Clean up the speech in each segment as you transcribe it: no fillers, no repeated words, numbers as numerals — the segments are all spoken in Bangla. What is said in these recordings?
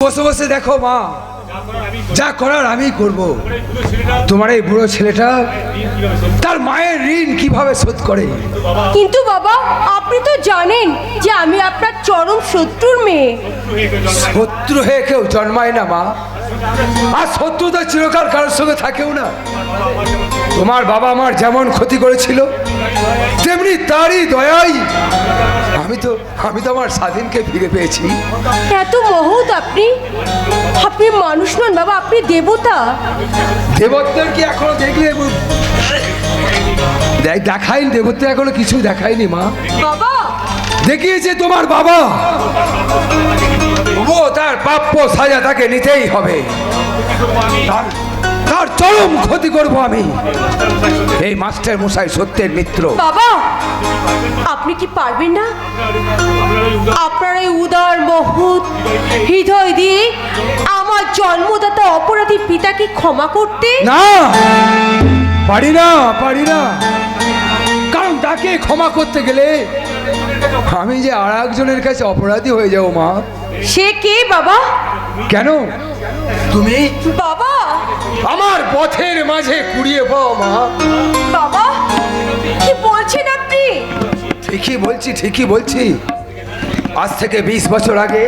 বসে বসে দেখো মা, যা করার আমি করব। তোমার এই বুড়ো ছেলেটা তার মায়ের ঋণ কিভাবে শোধ করে। কিন্তু বাবা, আপনি তো জানেন যে আমি আপনার চরম শত্রুর মেয়ে। শত্রু হয়ে কেউ জন্মায় না মা, আর শত্রু তো চিরকাল কারোর সঙ্গে থাকেও না। তোমার বাবা আমার যেমন ক্ষতি করেছিল, তেমনি তারই দয়াই আমি তো আমার স্বাধীনকে ফিরে পেয়েছি। এত মহৎ আপনি মানুষ নন বাবা, আপনি দেবতা। দেবতার কি এখনো দেখলে দেখায়নি? দেবতা এখনো কিছু দেখায়নি মা। বাবা দেখিয়েছে তোমার বাবা, ও তার প্রাপ্য সাজা তাকে নিতেই হবে। তার চরম ক্ষতি করব আমি, এই মাস্টার মশাই সত্যের মিত্র। বাবা, আপনি কি পারবেন না আপনার এই উদার মহৎ হৃদয় দিয়ে আমার জন্মদাতা অপরাধী পিতাকে ক্ষমা করতে? না, পারি না, কারণ তাকে ক্ষমা করতে গেলে আমি যে আর একজনের কাছে অপরাধী হয়ে যাবো মা। সে কে বাবা? কেন? তুমি বাবা আমার পথের মাঝে কুড়িয়ে পাও মা। বাবা কি বলছেন আপনি? ঠিকই বলছি। আজ থেকে 20 বছর আগে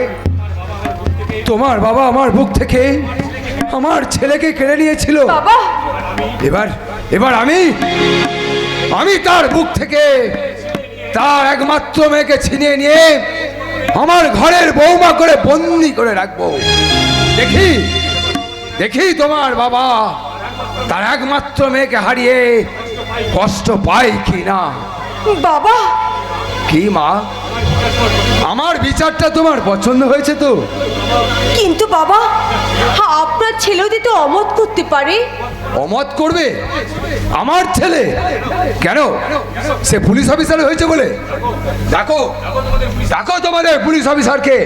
তোমার বাবা আমার বুক থেকে আমার ছেলেকে কেড়ে নিয়েছিল। বাবা এবার আমি তার বুক থেকে তার একমাত্র মেয়েকে ছিনিয়ে নিয়ে আমার ঘরের বৌমা করে বন্দি করে রাখবো। দেখি তোমার বাবা তার একমাত্র মেয়েকে হারিয়ে কষ্ট পায় কি না। বাবা কি মা, আমার বিচারটা তোমার পছন্দ হয়েছে তো? কিন্তু বাবা, আপনার ছেলেও তো অমত করতে পারে। অমত করবে আমার ছেলে? কেন? সে পুলিশ অফিসার হয়েছে বলে? দেখো তোমাদের পুলিশ অফিসারকে,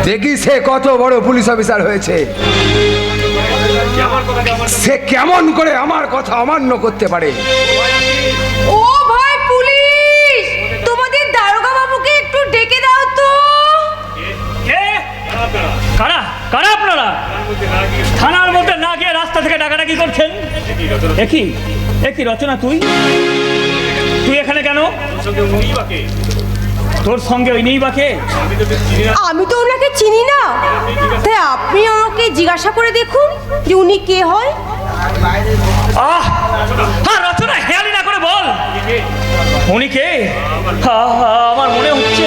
দেখি সে কত বড় পুলিশ অফিসার হয়েছে। সে কেমন করে আমার কথা অমান্য করতে পারে। ও ভাই পুলিশ, তোমাদের দারোগা বাবুকে একটু ডেকে দাও তো। কারা আপনারা? থানার মধ্যে না গিয়ে রাস্তা থেকে ডাকাডাকি করছেন? একই রচনা, তুই এখানে কেন? তোর সঙ্গে ওই নেই বাকে? আমি তো ওনাকে চিনি না, তাই আপনি আমাকে জিজ্ঞাসা করে দেখুন যে উনি কে হয়। রচনা হেয়ালি না করে বল, উনি কে? আমার মনে হচ্ছে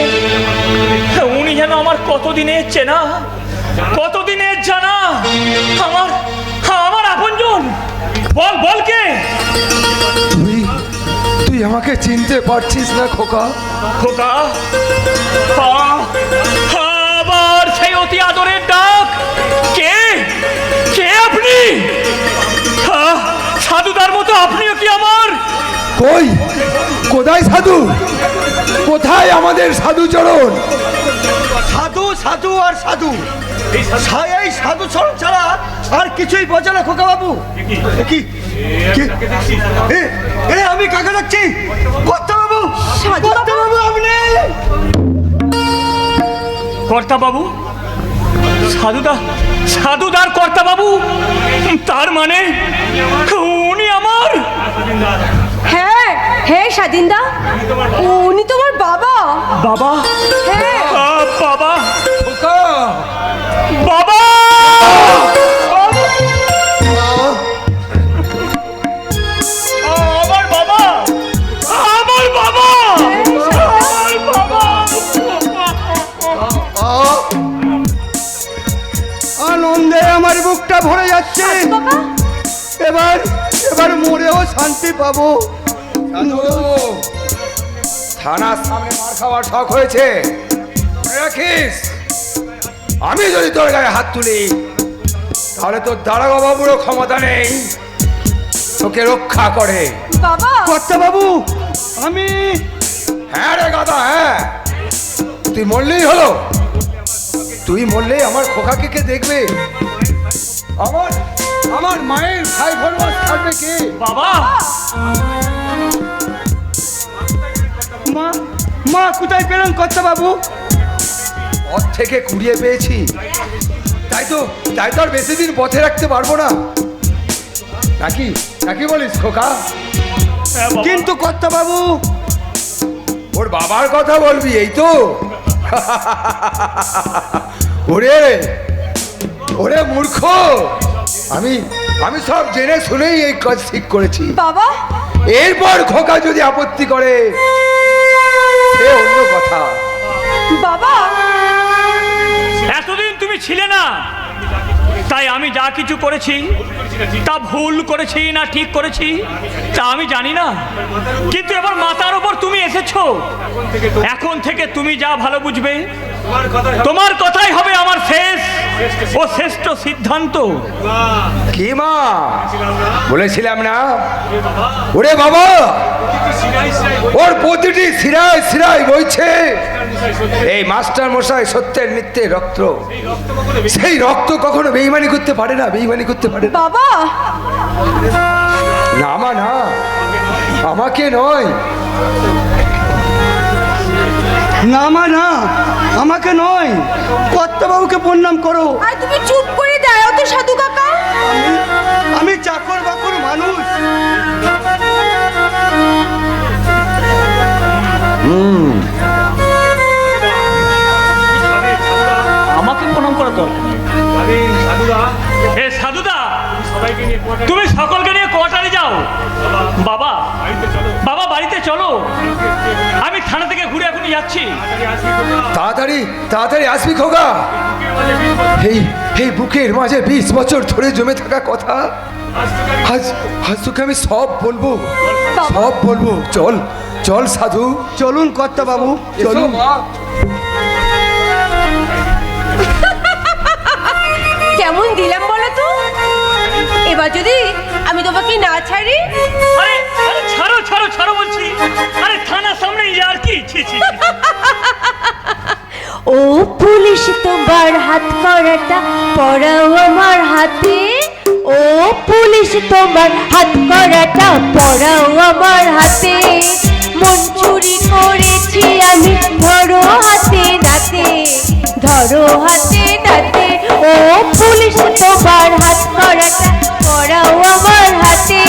উনি যেন আমার কতদিনের চেনা, কতদিনের জানা, আমার আপনজন। বল কে? তুই আমাকে চিনতে পারছিস না খোকা? আবার সেই অতি আদরের ডাক। কে আপনি? সাধুদার মতো আপনিও কি আমার? কোথায় সাধু? কোথায় আমাদের সাধু চরণ? সাধু আর সাধু, এই সাধু চরণ ছাড়া আর কিছুই বোঝে না খোকা বাবু। আমি কাকে দেখছি? কর্তা বাবু, কর্তা বাবু, সাধুদার কর্তা বাবু, তার মানে উনি আমার? হ্যাঁ স্বাধীনদা, উনি তোমার বাবা। হ্যাঁ বাবা, আনন্দে আমার বুকটা ভরে যাচ্ছে। এবার মরেও শান্তি পাবো। থানার সামনে মার খাওয়ার শখ হয়েছে, রাখিস। আমি যদি তোর গায়ে হাত তুলি তাহলে তোর দারোগা বাবুরও ক্ষমতা নেই তোকে রক্ষা করে। কর্তা বাবু, আমি হ্যাঁ রে গাদা, হ্যাঁ, তুই মরলেই হলো। তুই মরলেই আমার খোকাকে কে দেখবে? আমার মায়ের ভাই ফরমাস থাকবে কে? বাবা, মা কোথায় পেলেন কর্তা বাবু? পথ থেকে কুড়িয়ে পেয়েছি। তাই তো আর বেশি দিন পথে রাখতে পারবো না, নাকি নাকি বলিস খোকা? হ্যাঁ বাবা। কিন্তু কর্তা বাবু, ওর বাবার কথা বলবি এই তো? ওরে ওরে মূর্খ, আমি আমি সব জেনে শুনেই এই কাজ ঠিক করেছি। বাবা, এরপর খোকা যদি আপত্তি করে সে অন্য কথা। বাবা, এতদিন তুমি ছিলে না, তাই আমি যা কিছু করেছি তা ভুল করেছি না ঠিক করেছি তা আমি জানি না, কিন্তু এবার মাথার ওপর তুমি এসেছো। এখন থেকে তুমি যা ভালো বুঝবে, তোমার কথাই হবে আমার শেষ ও শ্রেষ্ঠ সিদ্ধান্ত। কি মা বলেছিলাম না? ওরে বাবা, ওর প্রতিটি শিরায় শিরায় বইছে এই মাস্টার মশাই সত্যের মিথ্যে রক্ত। সেই রক্ত কখনো বেইমানি করতে পারে না, বেইমানি করতে পারে না। বাবা, না মা না, আমাকে নয়। না মা না, আমাকে নয়, কর্তা বাবুকে প্রণাম করো। আর তুমি চুপ করে দাঁড়াও তো সাধু কাকা। আমি চাকর বাকর মানুষ। আমাকে প্রণাম করা দরকার। এ সাধুদা, তুমি সকলকে নিয়ে কোয়ার্টারে যাও। বাবা বাবা বাড়িতে চলো, আমি থানা থেকে ঘুরে এখনই যাচ্ছি। তাড়াতাড়ি তাড়াতাড়ি আসবি খোকা। এই এই বুকের মাঝে 20 বছর ধরে জমে থাকা কথা আজ আজ তোকে আমি সব বলবো, সব বলবো। চল চল সাধু, চলুন কর্তা বাবু, চলুন। চলুন। কেমন দিলাম বলো তো? এবার যদি আমি তোমাকে না ছাড়ি? আরে আরে ছাড়ো ছাড়ো ছাড়ো বলছি। আরে থানার সামনে আর কি, ছি ছি ছি। ও পুলিশ, তোমার হাত করাটা পড়াও আমার হাতে। ও পুলিশ, তোমার হাত করাটা পড়াও আমার হাতে। মন চুরি করেছি আমি, ধরো হাতে নাতে, ধরো হাতে নাতে। ও পুলিশ, তোমার হাত করাটা পড়াও আমার হাতে।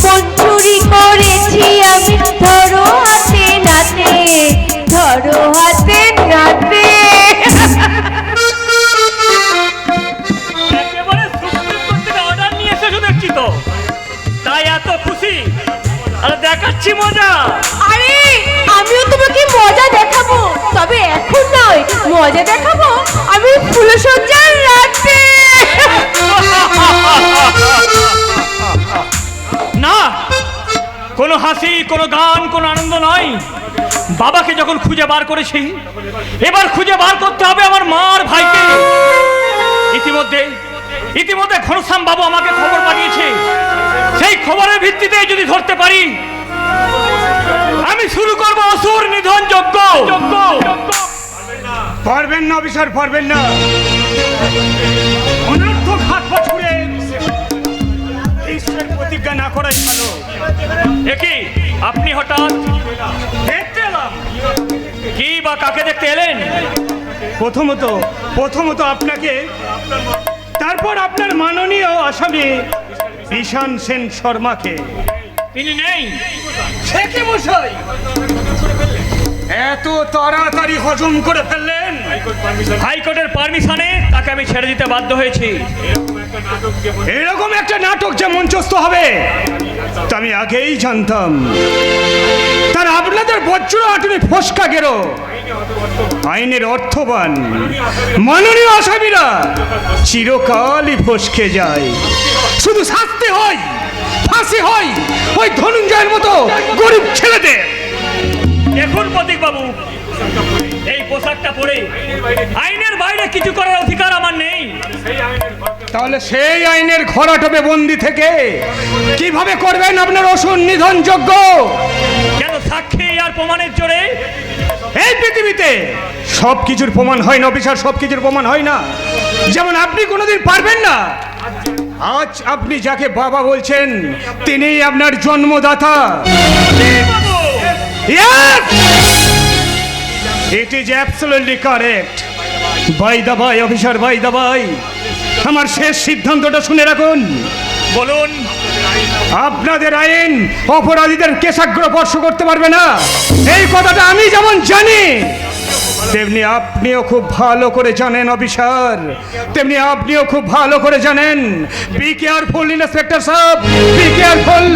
মন চুরি করেছি আমি, ধরো হাতে নাতে, ধরো হাতে নাতে। একেবারে সুপ্রিম কোর্ট থেকে অর্ডার নিয়ে এসেছো দেখছি তো, তাই এত খুশি। আরে দেখাচ্ছি মজা। আরে আমিও তোমাকে মজা দেখাবো, তবে এখন নয়, মজা দেখাবো আমি ফুলসজ্জার রাতে। না, কোনো হাসি, কোনো গান, কোনো আনন্দ নয়। বাবাকে যখন খুঁজে বার করেছি, এবার খুঁজে বার করতে হবে আমার মার ভাইকে। ইতিমধ্যে ইতিমধ্যে ঘনশ্যাম বাবু আমাকে খবর পাঠিয়েছে। সেই খবরের ভিত্তিতে যদি ধরতে পারি, আমি শুরু করব অসুর নিধন যজ্ঞ। পারবেন না অফিসার, পারবেন না। অনর্থক হাত পা ছুঁড়ে ঈশ্বরের প্রতিজ্ঞা না করাই ভালো। একই আপনি হঠাৎ দেখতে এলাম। কি বা কাকে দেখতে এলেন? প্রথমত আপনাকে, তারপর আপনার মাননীয় আসামি ঈশান সেন শর্মাকে। তিনি নেই। সে কি মশাই, এত তাড়াতাড়ি হজম করে ফেললেন? হাইকোর্টের পারমিশনে তাকে আমি ছেড়ে দিতে বাধ্য হয়েছি। এরকম একটা নাটক যে মঞ্চস্থ হবে তা আমি আগেই জানতাম। তার আপনাদের বজ্র আটুনি ফসকা গেরো আইনের অর্থবান মাননীয় আসামিরা চিরকালই ফসকে যায়। শুধু শাস্তি হয়, ফাঁসি হয় ওই ধনঞ্জয়ের মতো গরিব ছেলেদের। দেখুন প্রতীক বাবু, এই পোশাকটা পরে আইনের বাইরে কিছু করার অধিকার আমার নেই। তাহলে সেই আইনের ঘরাটবে বন্দি থেকে কিভাবে করবেন আপনার অসুর নিধন যজ্ঞ? কেন সাক্ষী আর প্রমাণের জোরে? এই পৃথিবীতে সব কিছুর প্রমাণ হয় না অফিসার, সব কিছুর প্রমাণ হয় না। যেমন আপনি কোনোদিন পারবেন না। আজ আপনি যাকে বাবা বলছেন তিনিই আপনার জন্মদাতা। বাবু, Yes! It is absolutely correct. By the by officer, by the by, আমার শেষ সিদ্ধান্তটা শুনে রাখুন। বলুন। আপনাদের আইন অপরাধীদের কেশাগ্র স্পর্শ করতে পারবে না, এই কথাটা আমি যেমন জানি তেমনি আপনিও খুব ভালো করে জানেন অফিসার, তেমনি আপনিও খুব ভালো করে জানেন। বি কেয়ারফুল ইন্সপেক্টর সাহেব, বি কেয়ারফুল।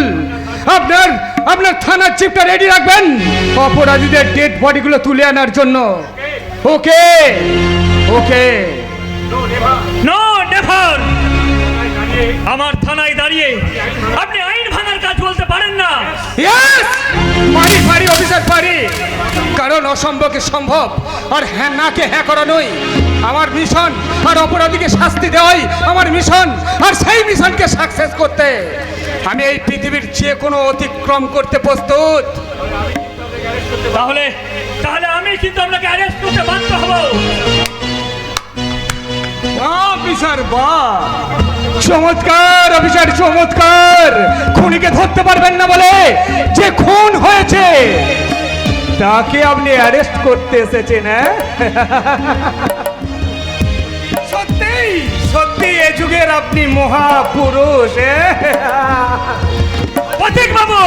আপনার আপনার থানার চিফটা রেডি রাখবেন অপরাধীদের ডেড বডিগুলো তুলে আনার জন্য। Okay okay. No never. আমার থানায় দাঁড়িয়ে আপনি আইন ভাঙার কাজ বলতে পারেন না। ইয়েস, পারি পারি অফিসার পারি, কারণ অসম্ভবকে সম্ভব আর হ্যাঁ নাকে হ্যাঁ করা নই আমার মিশন, আর অপরাধীকে শাস্তি দেওয়াই আমার মিশন, আর সেই মিশনকে সাকসেস করতে আমি এই পৃথিবীর যে কোনো অতিক্রম করতে প্রস্তুত। তাহলে তাহলে আমি কিন্তু আপনাকে অ্যারেস্ট করতে বাধ্য হব। অফিসার বাহ, চমৎকার অফিসার চমৎকার। খুনিকে ধরতে পারবেন না বলে যে খুন হয়েছে তাকে আপনি অ্যারেস্ট করতে এসেছেন। হ্যাঁ সত্যি সত্যি এ যুগের আপনি মহাপুরুষ। প্রতীক বাবু।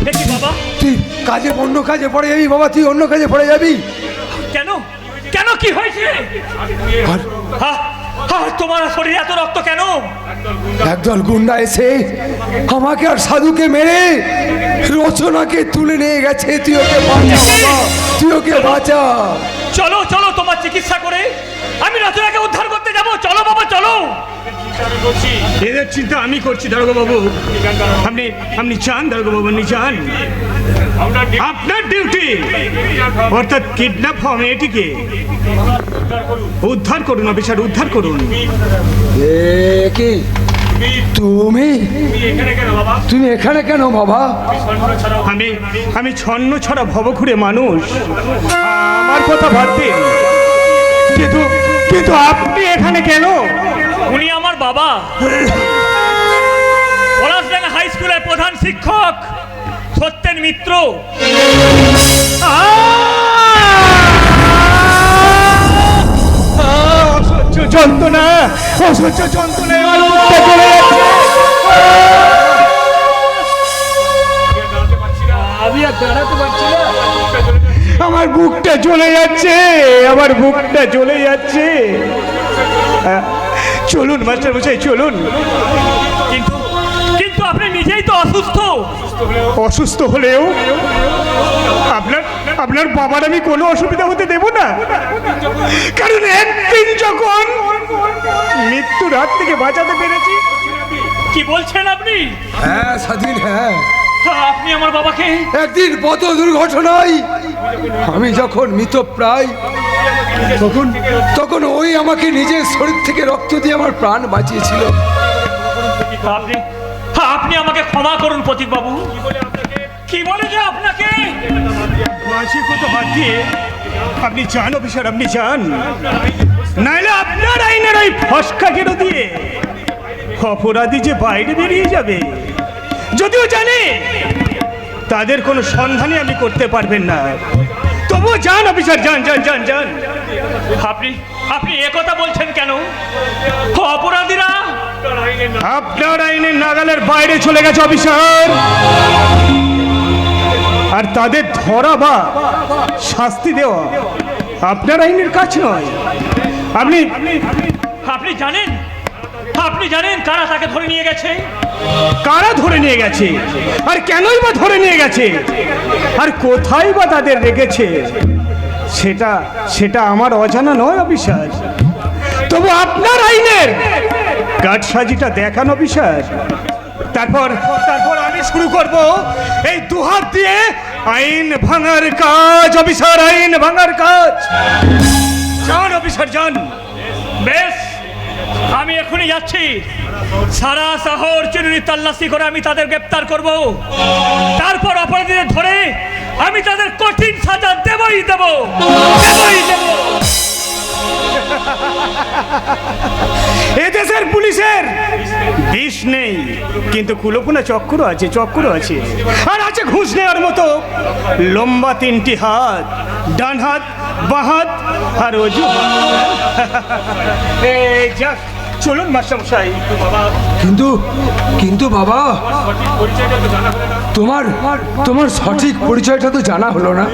দেখি বাবা, তুই কাজে অন্য কাজে পড়ে যাবি বাবা, তুই অন্য কাজে পড়ে যাবি। কেন কেন কি হয়েছে? আর তোমার শরীরে এত রক্ত কেন? একদল গুন্ডা এসে আমাকে আর সাধুকে মেরে রচনাকে তুলে নিয়ে গেছে। তুই ওকে বাঁচা বাবা, তুই ওকে বাঁচা। চলো চলো, তোমার চিকিৎসা করে আমি রচনাকে উদ্ধার করতে যাব। চলো বাবা চলো। এদের চিন্তা আমি করছি দারোগা বাবু, আপনি আপনি চান দারোগা বাবু, আপনি চান। আপনার ডিউটি অর্থাৎ কিডন্যাপ হওয়া মেয়েটিকে উদ্ধার করুন অফিসার, উদ্ধার করুন। কি তুমি তুমি এখানে কেন বাবা? আমি আমি ছন্ন ছড়া ভবঘুরে মানুষ, আমার কথা বাদ দিন, কিন্তু কিন্তু আপনি এখানে কেন? উনি আমার বাবা, পলাশডাঙ্গা হাই স্কুলের প্রধান শিক্ষক সত্যেন মিত্র। অসহ্য যন্ত্রণা, অসহ্য যন্ত্রণা, আমার বুকটা জ্বলে যাচ্ছে। আমি আর দাঁড়াতে পারছি না, আমার বুকটা জ্বলে যাচ্ছে, আমার বুকটা জ্বলে যাচ্ছে। চলুন মাস্টার মশাই চলুন। কিন্তু কিন্তু আপনি নিজেই তো অসুস্থ। অসুস্থ হলেও আপনার আপনার বাবার আমি কোনো অসুবিধা হতে দেব না, কারণ একদিন যখন মৃত্যুর হাত থেকে বাঁচাতে পেরেছি। কি বলছেন আপনি? হ্যাঁ স্বাধীন, হ্যাঁ আপনি আমার বাবাকে একদিন পথ দুর্ঘটনায় আমি যখন মৃতপ্রায় তখন তখন ওই আমাকে নিজের শরীর থেকে রক্ত দিয়ে আমার প্রাণ বাঁচিয়েছিল। আপনি আপনি আমাকে ক্ষমা করুন প্রতীক বাবু। কি বলে যে আপনাকে বাঁচিয়ে কত বাদ দিয়ে আপনি চান অফিসার, আপনি চান, নাইলে আপনার আইনের ওই ফসকা কেন দিয়ে অপরাধী যে বাইরে বেরিয়ে যাবে। যদিও জানি তাদের কোনো সন্ধানই আপনি করতে পারবেন না, তবুও যান অফিসার, যান যান যান যান। আপনি আপনি একথা বলছেন কেন? অপরাধীরা আপনার আইনের নাগালের বাইরে চলে গেছে অফিসার, আর তাদের ধরা বা শাস্তি দেওয়া আপনার আইনের কাজ নয়। আপনি আপনি জানেন, আপনি জানেন কারা তাকে ধরে নিয়ে গেছে? কারা ধরে নিয়ে গেছে, আর কেনই বা ধরে নিয়ে গেছে, আর কোথায় বা তাদের রেখেছে, সেটা সেটা আমার অজানা নয় অফিসার। তবু আপনার আইনের কাঠসাজিটা দেখান অফিসার, তারপর তারপর আমি শুরু করব এই দুহাত দিয়ে আইন ভাঙার কাজ অফিসার, আইন ভাঙার কাজ। যান অফিসার যান। বেশ, আমি এখনই যাচ্ছি। সারা শহর চিরুনি তল্লাশি করে আমি তাদের গ্রেপ্তার করব। তারপর অপরাধীদের ধরে আমি তাদের কঠিন সাজা দেবই দেব, দেবই দেব। এদেশের পুলিশের বিষ নেই, কিন্তু কুলোপুনা চক্র আছে, চক্র আছে, আর আছে ঘুষ নেওয়ার মতো লম্বা তিনটি হাত। ডান হাত বাহাত আর অজু এই যাক, চলুন মাস্টারমশাই। কিন্তু কিন্তু বাবা, তোমার তোমার সঠিক পরিচয়টা তো জানা হলো না।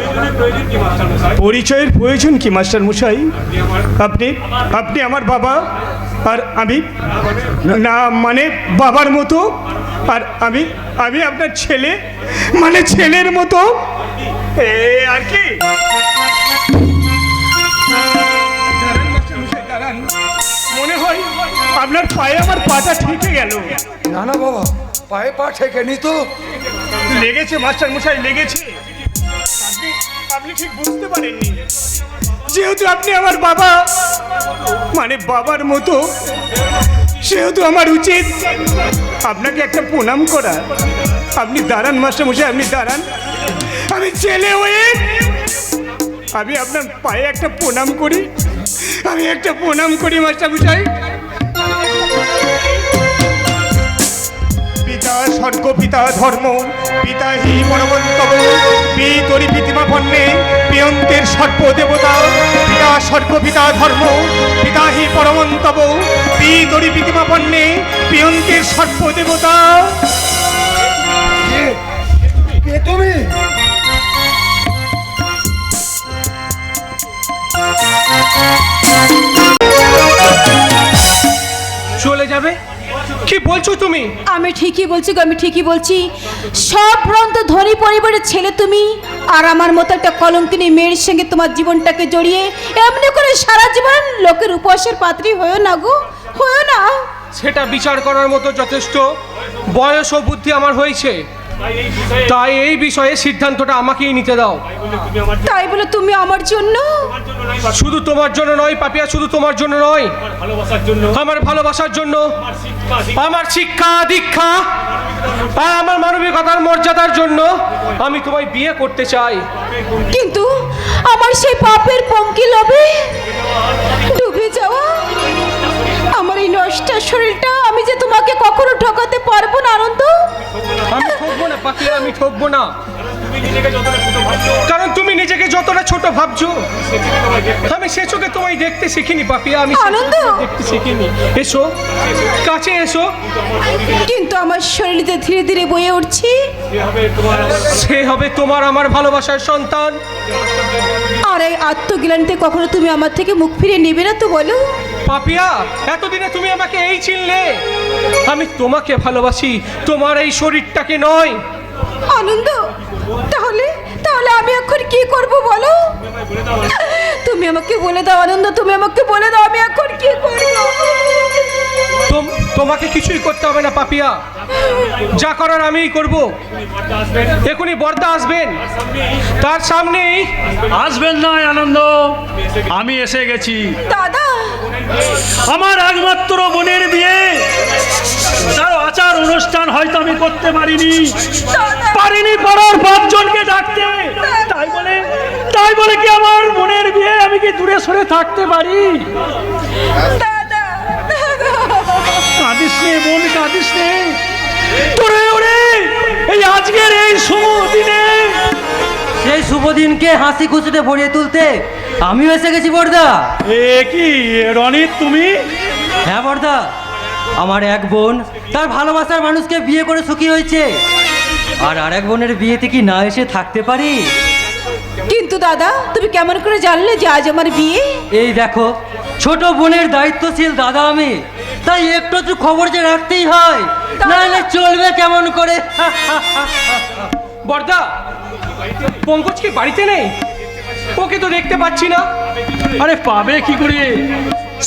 পরিচয়ের প্রয়োজন কি মাস্টারমশাই? আপনি আপনি আমার বাবা, আর আমি না মানে বাবার মতো, আর আমি আমি আপনার ছেলে, মানে ছেলের মতো, আর কি। দাঁড়ান মাস্টারমশাই, দাঁড়ান। মনে হয় আপনার পায়ে আমার পাটা ঠেকে গেল। না না বাবা, পায়ে পা ঠেকেনি তো। লেগেছে মাস্টারমশাই, লেগেছে। আপনি আপনি ঠিক বুঝতে পারেননি। যেহেতু আপনি আমার বাবা, মানে বাবার মতো, সেহেতু আমার উচিত আপনাকে একটা প্রণাম করা। আপনি দাঁড়ান মাস্টারমশাই, আপনি দাঁড়ান। আমি ছেলে হয়ে আমি আপনার পায়ে একটা প্রণাম করি, আমি একটা প্রণাম করি মাস্টারমশাই। পিতা স্বর্গ পিতা ধর্ম, পিতা হি পরমন্তব, পিতরি পিতিমা পণ্যে পিয়ন্তের সর্ব দেবতা। পিতা স্বর্গ পিতা ধর্ম, পিতা হি পরমন্তব, পিতরি পিতিমা পণ্যে পিয়ন্তের সর্ব দেবতা। কে তুমি? চলে যাবে? কি বলছো তুমি? আমি ঠিকই বলছি গো, আমি ঠিকই বলছি। সব ভ্রান্ত ধনী পরিবারের ছেলে তুমি, আর আমার মতো একটা কলঙ্কিনী মেয়ের সঙ্গে তোমার জীবনটাকে জড়িয়ে এমনি করে সারা জীবন লোকের উপহাসের পাত্রী হয়েও না গো, হয়েও না। সেটা বিচার করার মতো যথেষ্ট বয়স ও বুদ্ধি আমার হয়েছে, তাই এই বিষয়ে সিদ্ধান্তটা আমাকেই নিতে দাও। তাই বলে তুমি আমার জন্য? শুধু তোমার জন্য নয় পাপিয়া, শুধু তোমার জন্য নয়, আমার ভালোবাসার জন্য, আমার শিক্ষা দীক্ষা আর আমার মানবিকতার মর্যাদার জন্য আমি তোমায় বিয়ে করতে চাই। কিন্তু আমার সেই পাপের পঙ্কি লোভে ডুবে যাওয়া আমার এই নষ্ট শরীরটা আমি যে তোমাকে কখনো ঠকাতে পারবো না আনন্দ। আমি ঠকবো না পাপিয়া, আমি ঠকবো না, কারণ তুমি নিজেকে যতটা ছোট ভাবছো আমি সে চোখে তোমায় দেখতে শিখিনি পাপিয়া, আমি সে আনন্দ। চোখে দেখতে শিখিনি। এসো কাছে এসো। কিন্তু আমার শরীরে ধীরে ধীরে বয়ে উঠছি সে হবে তোমার আমার ভালোবাসার সন্তান। আর এই আত্মজ্ঞানতে কখনো তুমি আমার থেকে মুখ ফিরে নেবে না তো বলো? পাপিয়া, এতদিনে তুমি আমাকে এই চিনলে, আমি তোমাকে ভালোবাসি, তোমার এই শরীরটাকে নয়। আনন্দ, তাহলে তাহলে আমি এখন কি করব বলো? তুমি আমাকে বলে দাও আনন্দ, তুমি আমাকে বলে দাও আমি এখন কি করব? তোমাকে কিছুই করতে হবে না পাপিয়া, যা করার আমিই করব। এখনই বর্দা আসবেন, তার সামনেই আসবেন না আনন্দ, আমি এসে গেছি। দাদা, আমার একমাত্র বোনের বিয়ে, তার আচার অনুষ্ঠান হয়তো আমি করতে পারিনি, পাড়ার 5 জনকে ডাকতে। তাই বলে কি আমার বোনের বিয়ে আমি কি দূরে সরে থাকতে পারি? দাদা, কাঁদিস নে বোন, কাঁদিস নে। তোরে ওরে এই আজকের এই শুভ দিনে, সেই শুভ দিনকে হাসি খুশিতে ভরিয়ে তুলতে আমিও এসে গেছি বর্দা। এ কি রনিত তুমি? হ্যাঁ বর্দা, আমার এক বোন তার ভালোবাসার মানুষকে বিয়ে করে সুখী হয়েছে, আর আরেক বোনের বিয়েতে কি না এসে থাকতে পারি? কিন্তু দাদা তুমি কেমন করে জানলে যে আজ আমার বিয়ে? এই দেখো, ছোট বোনের দায়িত্বশীল দাদা আমি, তাই একটু একটু খবর যে রাখতেই হয়, নাহলে চলবে কেমন করে? বর্দা, পঙ্কজ কি বাড়িতে নেই? ওকে তো দেখতে পাচ্ছি না। আরে পাবে কি করে,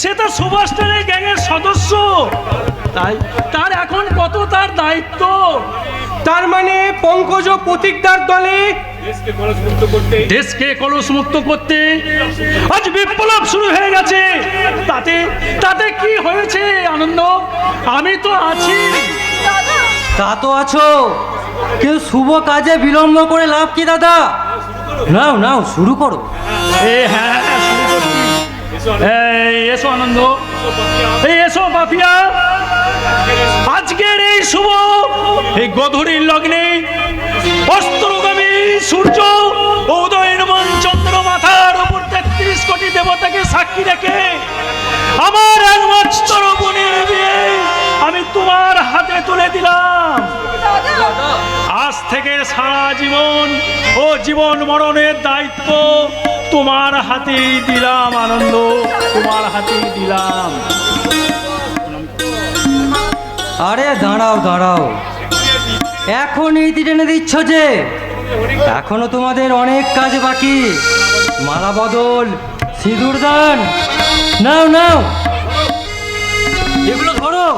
সে তো সুভাষ ট্রেনের গ্যাংয়ের সদস্য, তার এখন কত তার দায়িত্ব। তার মানে পঙ্কজ ও প্রতীকদার দলে দেশকে কলসমুক্ত করতে আজ বিপ্লব শুরু হয়ে গেছে। তাতে কি হয়েছে আনন্দ, আমি তো আছি। তা তো আছো, কিন্তু শুভ কাজে বিলম্ব করে লাভ কি দাদা? নাও নাও শুরু করো। হ্যাঁ, শুরু করছি। এই এসো আনন্দ, এই এসো পাপিয়া। আজকের এই শুভ এই গধূলির লগ্নে অস্তরগামী সূর্য উদয়নমন চন্দ্র মাথার উপর কোটি দেবতাকে সাক্ষী রেখে আমার একমাত্র বোনের বিয়ে আমি তোমার হাতে তুলে দিলাম। আজ থেকে সারা জীবন ও জীবন মরণের দায়িত্ব তোমার হাতেই দিলাম আনন্দ, তোমার হাতেই দিলাম। আরে দাঁড়াও দাঁড়াও, এখন ইতি টেনে দিচ্ছ যে? এখনো তোমাদের অনেক কাজ বাকি। মালা বদল, সিঁদুর দান, নাও নাও, এগুলো ধরো।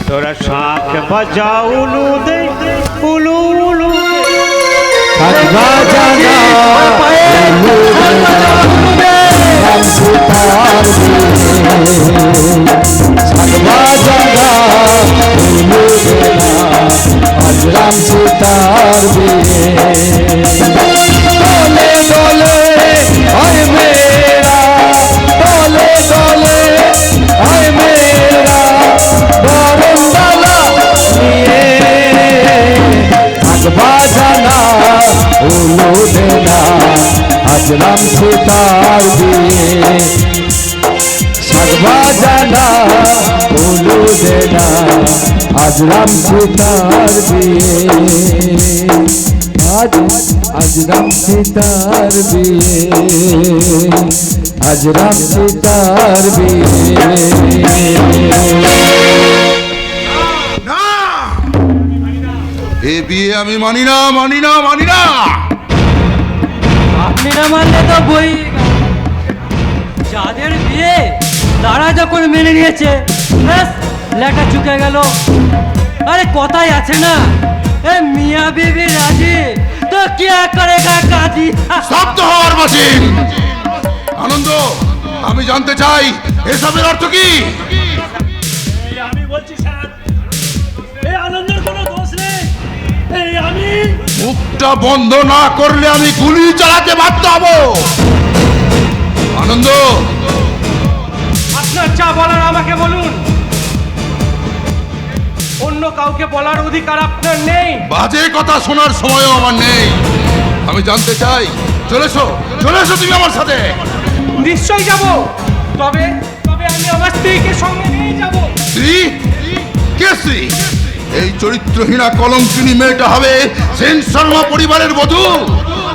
তোরা শাক বাজা উলু দে, উলু উলু রাম সীতার বিয়ে দোলে দোলে হয় মেরা, দোলে দোলে হয় মেরা বরণডালা নিয়ে আগবা জানা উলু দেনা আজ রাম সীতার বিয়ে সাগবা জানা উলু দেনা আজ রাম সীতার বিয়ে আজ আজ রাম সীতার বিয়ে আজ রাম সীতার বিয়ে না, এ বিয়ে আমি মানি না, মানি না, মানি না। আপনি না মানলে তো বই, যাদের বিয়ে তারা যখন মেনে নিয়েছে ব্যাস লেখা চুকে গেল। আরে কথাই আছে না, এ মিয়া বিবি রাজি তো क्या करेगा কাজী। শব্দ হওয়ার বাসিন আনন্দ, আমি জানতে চাই এসবের অর্থ কি? আমি বলছি স্যার, এই আনন্দের কোনো দোষ নেই। এই আমি মুখটা বন্ধ না করলে আমি গুলি চালাতে বাধ্য হব। আনন্দ, আপনার যা বলার আমাকে বলুন, অন্য কাউকে বলার অধিকার আপনার নেই। বাজে কথা শোনার সময়ও আমার নেই। আমি জানতে চাই, চলেছো চলেছো তুমি আমার সাথে? নিশ্চয়ই যাব, তবে তবে আমি আমার স্ত্রীকে সঙ্গে নিয়ে যাব। স্ত্রী? কে স্ত্রী? এই চরিত্রহীনা কলঙ্কিনী মেয়েটা হবে সেন শর্মা পরিবারের বধূ?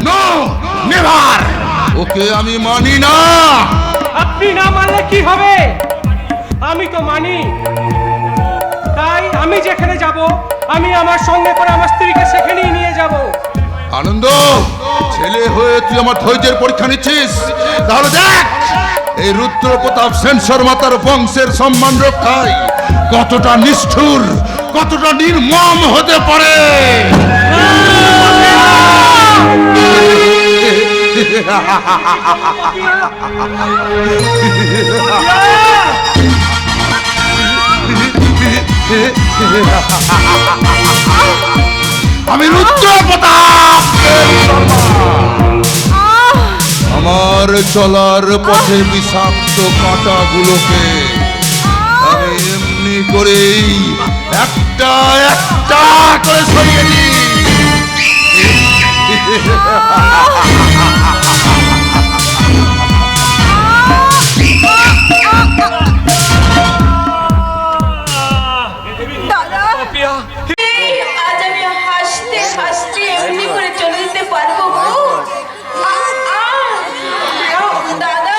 No, never. ওকে আমি মানি না। আপনি না মানলে কি হবে? আমি তো মানি। তাই আমি যেখানে যাব, আমি আমার সঙ্গে করে আমার স্ত্রীকে সেখানেই নিয়ে যাব। আনন্দ, ছেলে হয়ে তুই আমার ধৈর্যের পরীক্ষা নিচ্ছিস? তাহলে দেখ এই রুদ্র প্রতাপ সেন শর্মা তার বংশের সম্মান রক্ষায় কতটা নিষ্ঠুর, কতটা নির্মম হতে পারে। আমি রুদ্র প্রতাপ সেন শর্মা। আমার চলার পথে বিষাক্ত কাঁটাগুলোকে আমি এমনি করেই একটা একটা করে সরিয়ে দিই। দাদা, আজ আমি হাসতে হাসতে এমনি করে চলে যেতে পারবো গো? দাদা,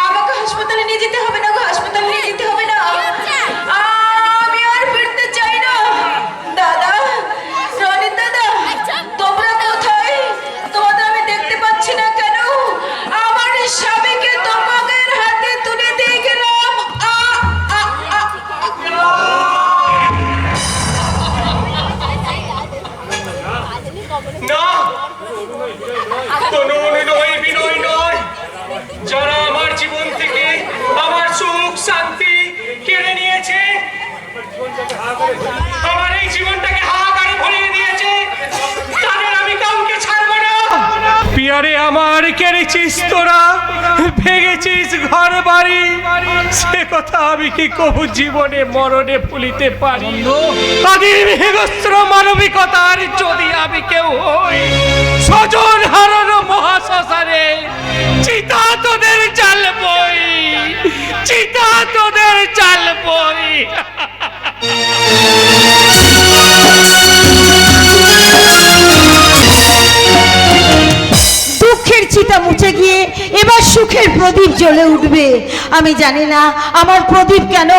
আমাকে হাসপাতালে নিয়ে যেতে হবে না গো, হাসপাতালে নিয়ে যেতে হবে না। আমি আর ফিরতে চাই না। দাদা, রনিত দাদা, তোমরা কোথায়? তোমাদের আমি দেখতে পাচ্ছি না কেন? আমার স্বামীকে তোমাদের হাতে তুলে দিয়ে গেলাম। না, কোনো অনুনয় বিনয় নয়। যারা আমার জীবন থেকে আমার সুখ শান্তি কেড়ে নিয়েছে, আমার এই জীবনটাকে হাহাকারে ভরিয়ে দিয়েছে, তাদের আমি কাউকে ছাড়বো না। পিয়া আরে আমার কেড়েছিস তোরা, ভেঙেছিস ঘর বাড়ি, সে কথা আমি কি কবু জীবনে মরণে ভুলিতে পারি? আদিম হিংস্র মানবিকতার যদি আমি কেউ হই, স্বজন হারানো মহাশ্মশানে চিতা তোদের জ্বালবই, চিতা তোদের জ্বালবই। দুঃখের চিতা মুছে গিয়ে এবার সুখের প্রদীপ জ্বলে উঠবে। আমি জানি না আমার প্রদীপ কেন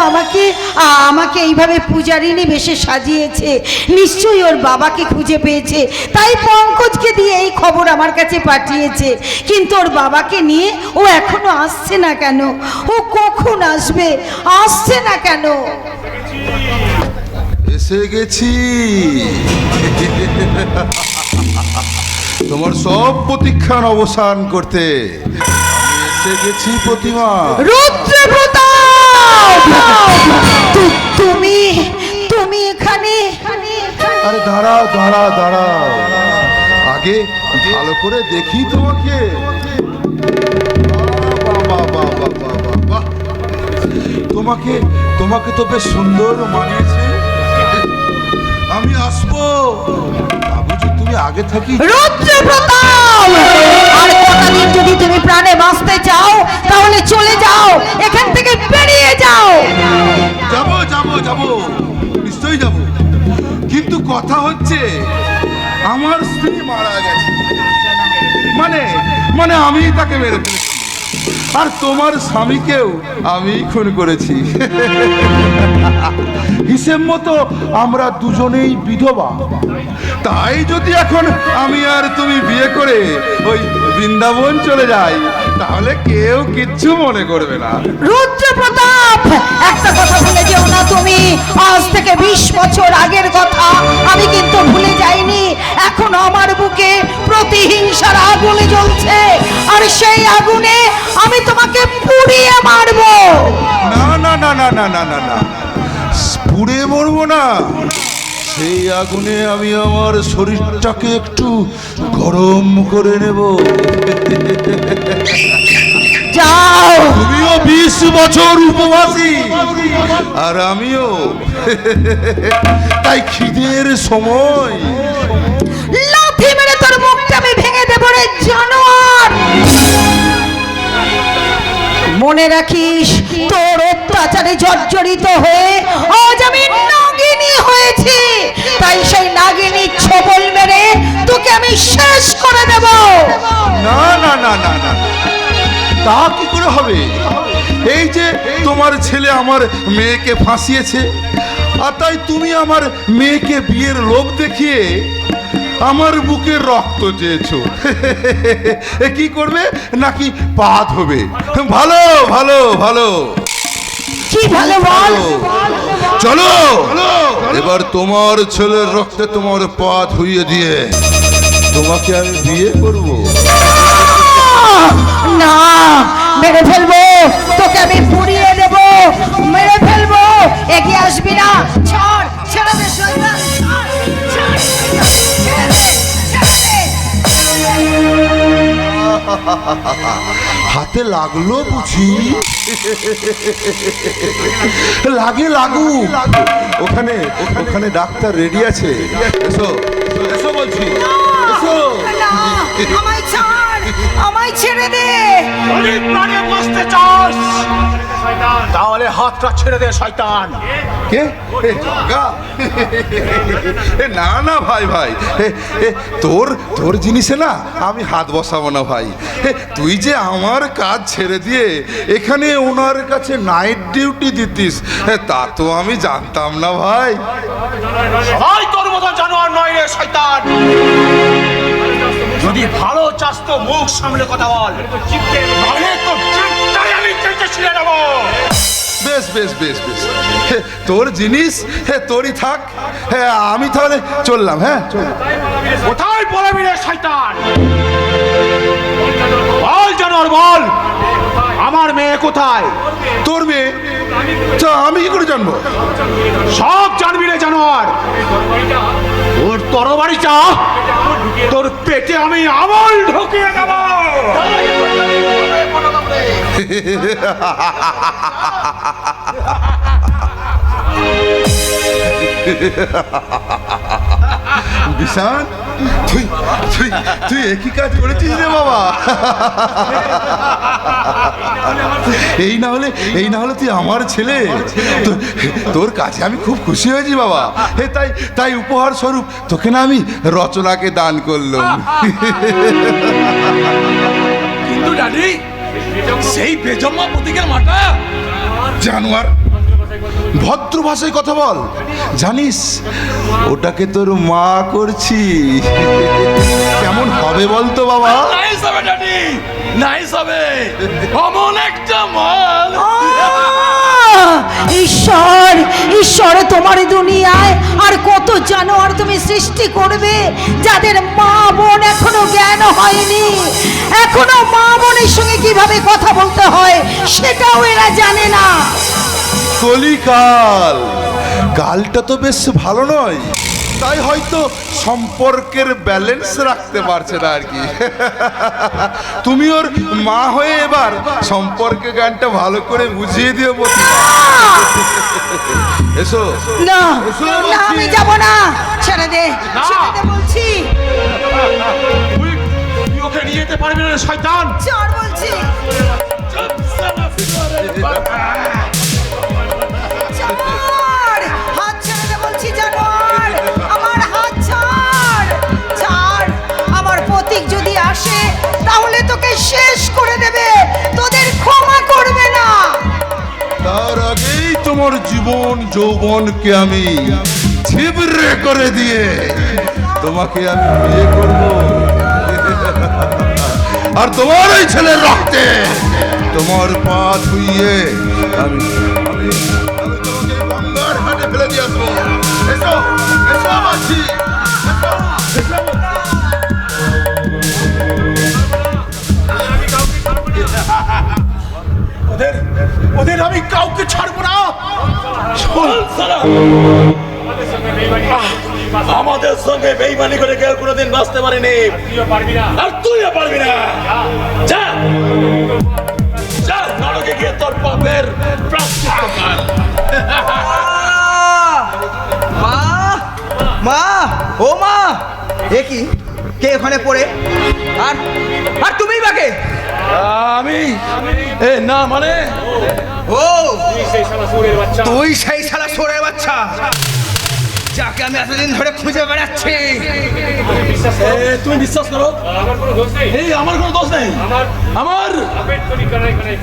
আমাকে এইভাবে পূজারিনী বেশে সাজিয়েছে। নিশ্চয়ই ওর বাবাকে খুঁজে পেয়েছে, তাই পঙ্কজকে দিয়ে এই খবর আমার কাছে পাঠিয়েছে। কিন্তু ওর বাবাকে নিয়ে ও এখনো আসছে না কেন? ও কখন আসবে? আসছে না কেন? এসে গেছি তোমার সব প্রতীক্ষার অবসান করতে। আমি এসে গেছি প্রতিমা। রুদ্রপ্রতাপ, তুমি এখানে? আরে দাঁড়াও দাঁড়াও দাঁড়াও, আগে ভালো করে দেখি তোমাকে। বাহ, বাহ, বাহ, বাহ, বাহ, বাহ। তোমাকে তো বেশ সুন্দর মানিয়েছে। আমি আসবো ভাবছি তুমি আগে থাকি। রুদ্রপ্রতাপ, আর কটা দিন যদি তুমি প্রাণে বাঁচতে চাও তাহলে চলে যাও, এখান থেকে বেরিয়ে যাও। যাবো যাবো যাবো, নিশ্চয়ই যাবো, কিন্তু কথা হচ্ছে আমার স্ত্রী মারা গেছে, মানে আমি তাকে মেরে ফেলেছি, আর তোমার স্বামীকেও আমি খুন করেছি। হিসেব মতো আমরা দুজনেই বিধবা। তাই যদি এখন আমি আর তুমি বিয়ে করে ওই বৃন্দাবন চলে যাই, তাহলে কেউ কিচ্ছু মনে করবে না। রুদ্রপ্রতাপ, একটা কথা ভুলে যেও না তুমি। আজ থেকে 20 বছর আগের কথা আমি কিন্তু ভুলে যাইনি। এখন আমার বুকে প্রতিহিংসার আগুন জ্বলছে, আর সেই আগুনে আমি তোমাকে পুড়িয়ে মারবো। না না না না না না না না, পুড়ে মরবো না। সেই আগুনে আমি আমার শরীরটাকে একটু গরম করে নেব। যাও। তুমিও 20 বছর উপবাসী, আর আমিও। তাই খিদের সময় লাথি মেরে তোর মুখটা আমি ভেঙে দেবো রে জানোয়ার। মনে রাখিস, তোর অত্যাচারে জর্জরিত হয়ে আজ আমি নাগিনী হয়েছি, তাই সেই নাগিনী ছবল মেরে তোকে আমি শেষ করে দেব। না না না না না, তা কি করে হবে? এই যে তোমার ছেলে আমার মেয়েকে ফাঁসিয়েছে, আর তাই তুমি আমার মেয়েকে বিয়ের লোভ দেখিয়ে আমার বুকের রক্ত চেয়েছো। কি করবে নাকি পাত হবে? ভালো ভালো ভালো, কি ভালো বল। চলো এবার তোমার ছেলের রক্তে তোমার পা ধুইয়ে দিয়ে তোমাকে আমি বিয়ে করব। না, মেরে ফেলবো তোকে, আমি পুড়িয়ে দেব, মেরে ফেলবো। এগিয়ে আসবি না, ছাড়, ছেড়ে দে শয়তান, ছাড়, ছাড়, ছেড়ে দে, ছেড়ে দে। হাতে লাগলো বুঝি? লাগে লাগুক, ওখানে ডাক্তার রেডি আছে। এসো এসো বলছি, এসো। না, আমায় ছাড়, আমায় ছেড়ে দে। প্রাণে বসতে চাস তাহলে হাতটা ছেড়ে দে শয়তান। কে? এ জগা? না না ভাই ভাই, তোর জিনিসে না আমি হাত বসাবো না ভাই। তুই যে আমার কাজ ছেড়ে দিয়ে এখানে ওনার কাছে নাইট ডিউটি দিতিস, তা তো আমি জানতাম না ভাই। সবাই তোর মতো জানোয়ার নয় রে শয়তান। যদি ভালো চাস তো মুখ সামলে কথা বল, নাহলে তো চিন্তায় আমি কেটে ছিঁড়ে নেবো। বেশ বেশ বেশ বেশ, তোর জিনিস তোরই থাক। আমি তাহলে চললাম। হ্যাঁ, কোথায় বলবি রে শয়তান? বল জানোয়ার বল, আমার মেয়ে কোথায়? তোর মেয়ে? তা আমি কি করে জানবো? সব জানবি রে জানোয়ার। ওর তরবারি চা, তোর পেটে আমি আমল ঢোক ঠকিয়ে দেব। বিশান, তুই তুই তুই একই কাজ করেছিস রে বাবা। এই না হলে তুই আমার ছেলে। তোর কাছে আমি খুব খুশি হয়েছি বাবা। তাই তাই উপহার স্বরূপ তোকে না আমি রচনাকে দান করলাম। কিন্তু ড্যাডি, সেই বেজম্মা প্রতীকের মাটা জানোয়ার, ভদ্র ভাষায় কথা বল। জানিস ওটাকে তোর মা করছি। কেমন হবে বলতো বাবা? নাইস হবে ড্যাডি, নাইস হবে। অমন একটা মাল। ঈশ্বর, ঈশ্বর, তোমার দুনিয়ায় আর কত জানোয়ার তুমি সৃষ্টি করবে যাদের মা বোন এখনো জ্ঞান হয়নি, এখনো মা বোনের সঙ্গে কিভাবে কথা বলতে হয় সেটাও এরা জানে না। কলিকাল, কালটা তো বেশ ভালো নয়, তাই হয়তো সম্পর্কের ব্যালেন্স রাখতে পারছে না আর কি। তুমি ওর মা হয়ে এবার সম্পর্কে গানটা ভালো করে বুঝিয়ে দিও। এসো না এসো না, বলছি। আমি যাব না, ছেড়ে দে, ছেড়ে দে বলছি। তুই ওকে নিয়ে যেতে পারবি না শয়তান। ছাড় বলছি, ছাড়, হাত ছেড়ে দে বলছি জানোয়ার, আমার হাত ছাড়, ছাড়। আমার প্রতীক যদি আসে তাহলে তোকে শেষ করে দেবে, তোদের ক্ষমা করবে না। তার আগেই তোমার জীবন যৌবনকে আমি ছিবড়ে করে দিয়ে তোমাকে আমি বিয়ে করব। আর তোমার ওই ছেলের রক্তে তোমার পা ধুইয়ে আমি আমি আমি তোমাকে গঙ্গার ঘাটে ফেলে দিয়ে আসবো। এসো এসো মাসি, এসো, এসো। ওদের আমি কাউকে ছাড়বো না। আমাদের সঙ্গে বেইমানি করে কেউ কোনোদিন বাঁচতে পারেনি, আর তুইও পারবি না। যা যা, নরকে গিয়ে তোর পাপের প্রায়শ্চিত্ত কর। মা, মা, ও মা, এ কি? কে ওখানে পড়ে? আর আর তুমি বাকে? আমি এ না মানে ও তুই সেই শালা সোরের বাচ্চা যাকে আমি এতদিন ধরে খুঁজে বেড়াচ্ছি। তুমি বিশ্বাস করো, এই আমার কোনো দোষ নেই। আমার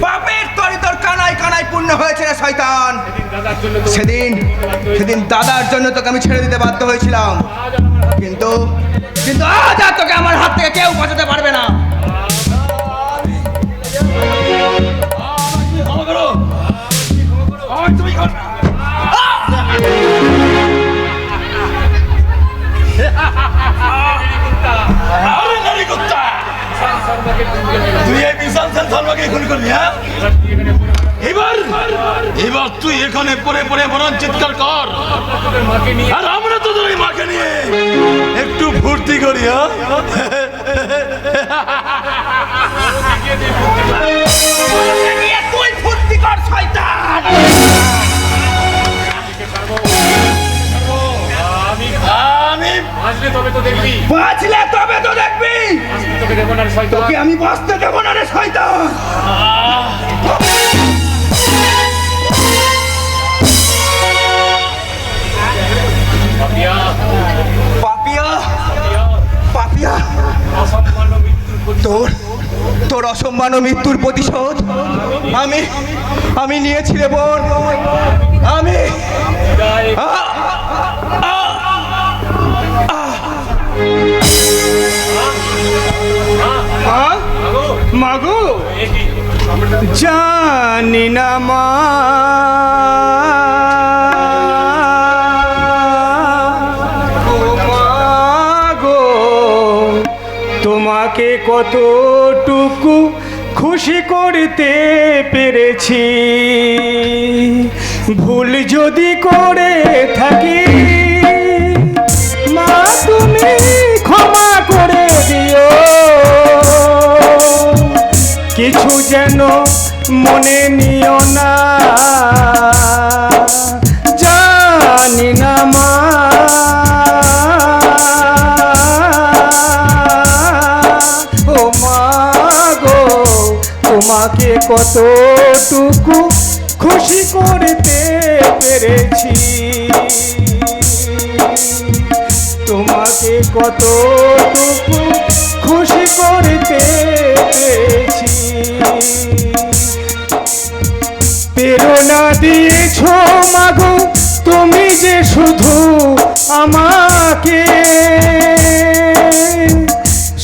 বাপের তরি তোর কানায় কানায় পূর্ণ হয়েছে রে শয়তান। সেদিন সেদিন দাদার জন্য তোকে আমি ছেড়ে দিতে বাধ্য হয়েছিলাম, কিন্তু কিন্তু আজ আর তোকে আমার হাত থেকে কেউ বাঁচাতে পারবে না। ক্ষমা করো, তুমি আরে নারী কুত্তা, তুই এই বিশাল শর্মাকে খুন করলি? হ্যাঁ, এবার এবার তুই এখানে পড়ে পড়ে মরণ চিৎকার কর, আর আমরা তোদের ওই মাকে নিয়ে একটু ফুর্তি করি। তুই ফুর্তি কর শয়তান। আমি বাঁচলে তবে তো দেখবি, বাঁচলে তবে তো দেখবি, তোকে দেবো না রে শয়তান। তোকে আমি বাঁচতে দেবো না রে শয়তান। পাপিয়া, পাপিয়া, পাপিয়া, অসম্মান মৃত্যুর তোর তোর অসম্মান মৃত্যুর প্রতিশোধ আমি আমি নিয়েছি রে বোন। আমি মাগো, জানি না মা, ও মাগো, তোমাকে কতটুকু খুশি করতে পেরেছি, ভুল যদি করে থাকি মা তুমি ক্ষমা করে দিও। মনে নিও না, জানি না মা ও মা গো, তোমাকে কতটুকু খুশি করতে পেরেছি, তোমাকে কতটুকু খুশি করতে পেরেছি। প্রেরণা দিয়েছ মাগো তুমি যে শুধু আমাকে,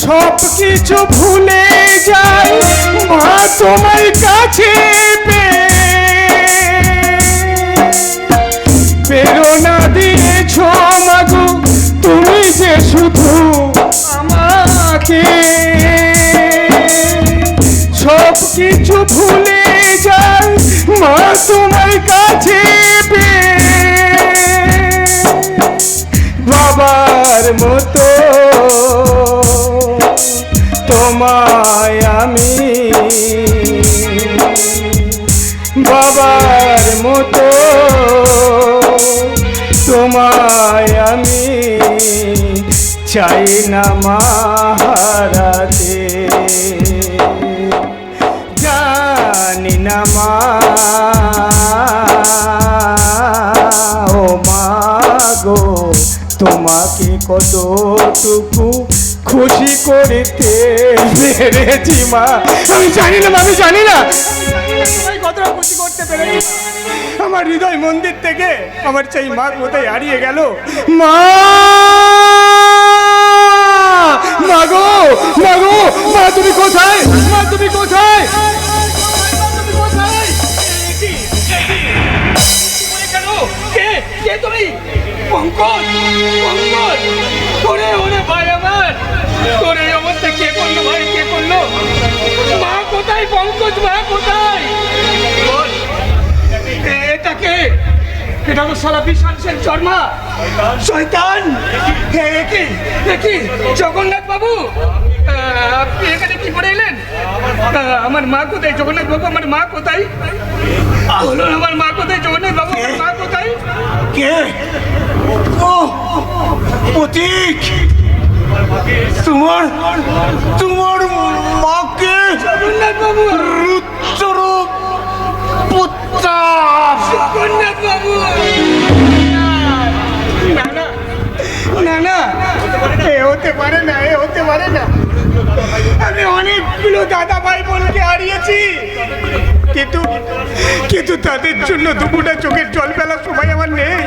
সব কিছু ভুলে যাই মা তোমার কাছে পেয়ে। প্রেরণা দিয়েছ মাগো তুমি যে শুধু আমাকে, সব কিছু ভুলে যাই মা তোমার কাছে পেয়ে। বাবার মতো তোমায় আমি, বাবার মতো তোমায় আমি চাই না মা হারাতে, জানি না মা ও মা গো, তোমাকে কতটুকু খুশি করতে পেরেছি মা। আমি জানি না, আমি জানি না তোমায় কতটা খুশি করতে পেরেছি। আমার হৃদয় মন্দির থেকে আমার সেই মা কোথায় হারিয়ে গেল। মা, মা গো, মা গো, মা তুমি কোথায়, মা তুমি কোথায়? কে তুমি? পঙ্কজ, পঙ্কজ, ওরে ওরে ভাই আমার, তোরে অবস্থা কে করলো ভাই, কে করলো? মা কোথায় পঙ্কজ, মা কোথায়? এটাকে, এটা তো সারা বিশাল সেন শর্মা, শয়তান। কি জগন্নাথ বাবু, আপনি এখানে কি করে এলেন? আমার মা কোথায় জগন্নাথ বাবু, আমার মা কোথায়? বলুন আমার মা কোথায় জগন্নাথ বাবু, আমার মা কোথায়? কে? ও প্রতীক, তোমার তোমার মাকে জগন্নাথ বাবু, রুদ্ররূপ পুত্র। জগন্নাথ বাবু, না না, এ হতে পারে না, এ হতে পারে না। আমি অনেকগুলো দাদা ভাই বোনকে হারিয়েছি, কিন্তু কিন্তু তাদের জন্য দুপুরটা চোখের জল ফেলার সময় আমার নেই,